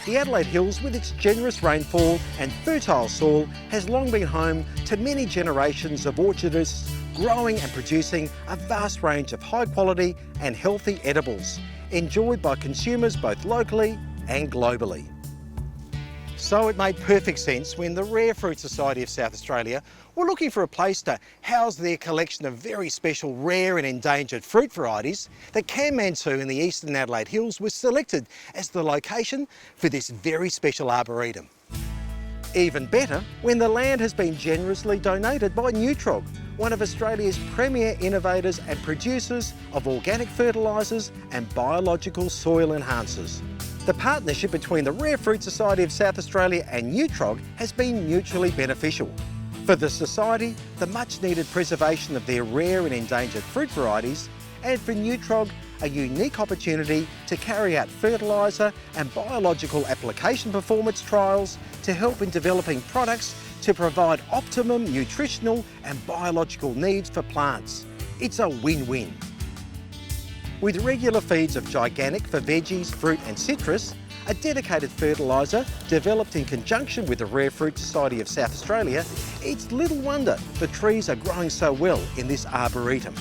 The Adelaide Hills, with its generous rainfall and fertile soil, has long been home to many generations of orchardists growing and producing a vast range of high quality and healthy edibles, enjoyed by consumers both locally and globally. So it made perfect sense when the Rare Fruit Society of South Australia were looking for a place to house their collection of very special rare and endangered fruit varieties that Kanmantoo in the eastern Adelaide Hills was selected as the location for this very special arboretum. Even better when the land has been generously donated by Neutrog, one of Australia's premier innovators and producers of organic fertilisers and biological soil enhancers. The partnership between the Rare Fruit Society of South Australia and Neutrog has been mutually beneficial. For the Society, the much needed preservation of their rare and endangered fruit varieties, and for Neutrog, a unique opportunity to carry out fertiliser and biological application performance trials to help in developing products to provide optimum nutritional and biological needs for plants. It's a win-win. With regular feeds of Gigantic for veggies, fruit and citrus, a dedicated fertiliser developed in conjunction with the Rare Fruit Society of South Australia, it's little wonder the trees are growing so well in this arboretum.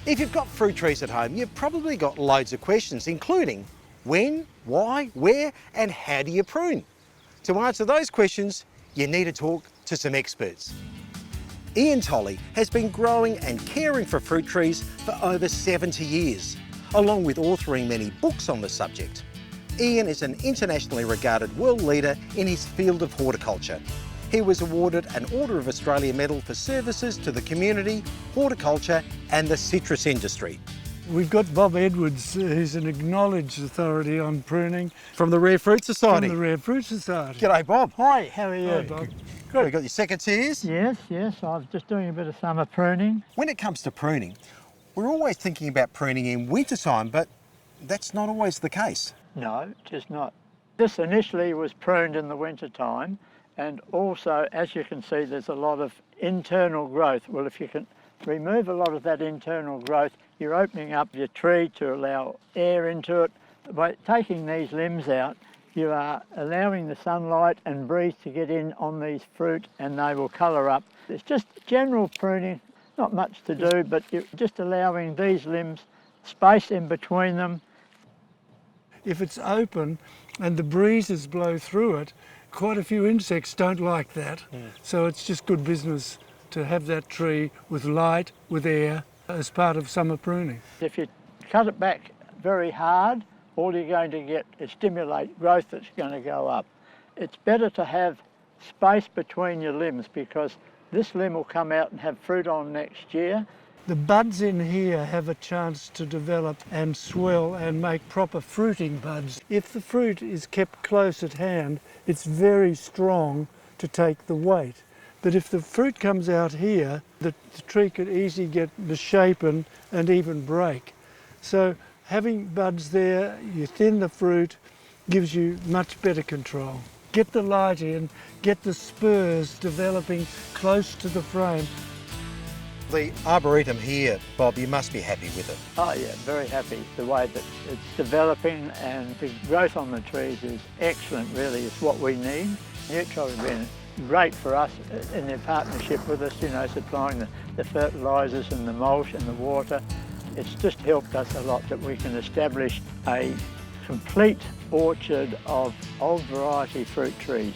If you've got fruit trees at home, you've probably got loads of questions, including when, why, where and how do you prune? To answer those questions, you need to talk to some experts. Ian Tolley has been growing and caring for fruit trees for over 70 years, along with authoring many books on the subject. Ian is an internationally regarded world leader in his field of horticulture. He was awarded an Order of Australia Medal for services to the community, horticulture and the citrus industry. We've got Bob Edwards, who's an acknowledged authority on pruning. From the Rare Fruit Society? From the Rare Fruit Society. G'day Bob. Hi, how are you? Hi, Bob. Good. We've got your secateurs. Yes, I was just doing a bit of summer pruning. When it comes to pruning, we're always thinking about pruning in winter time, but that's not always the case. No, just not. This initially was pruned in the winter time, and also, as you can see, there's a lot of internal growth. Well, if you can remove a lot of that internal growth, you're opening up your tree to allow air into it. By taking these limbs out, you are allowing the sunlight and breeze to get in on these fruit and they will colour up. It's just general pruning, not much to do, but you're just allowing these limbs, space in between them. If it's open and the breezes blow through it, quite a few insects don't like that. So it's just good business to have that tree with light, with air, as part of summer pruning. If you cut it back very hard, all you're going to get is stimulate growth that's going to go up. It's better to have space between your limbs because this limb will come out and have fruit on next year. The buds in here have a chance to develop and swell and make proper fruiting buds. If the fruit is kept close at hand, it's very strong to take the weight. But if the fruit comes out here, the tree could easily get misshapen and even break. So having buds there, you thin the fruit, gives you much better control. Get the light in, get the spurs developing close to the frame. The arboretum here, Bob, you must be happy with it. Oh yeah, very happy. The way that it's developing and the growth on the trees is excellent, really. It's what we need. Neutrog has been great for us in their partnership with us, you know, supplying the fertilisers and the mulch and the water. It's just helped us a lot that we can establish a complete orchard of old variety fruit trees.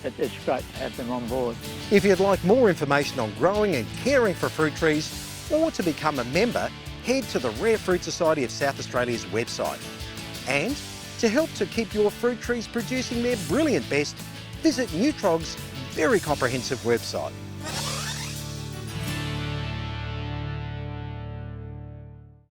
It's great to have them on board. If you'd like more information on growing and caring for fruit trees, or to become a member, head to the Rare Fruit Society of South Australia's website. And to help to keep your fruit trees producing their brilliant best, visit Neutrog's very comprehensive website.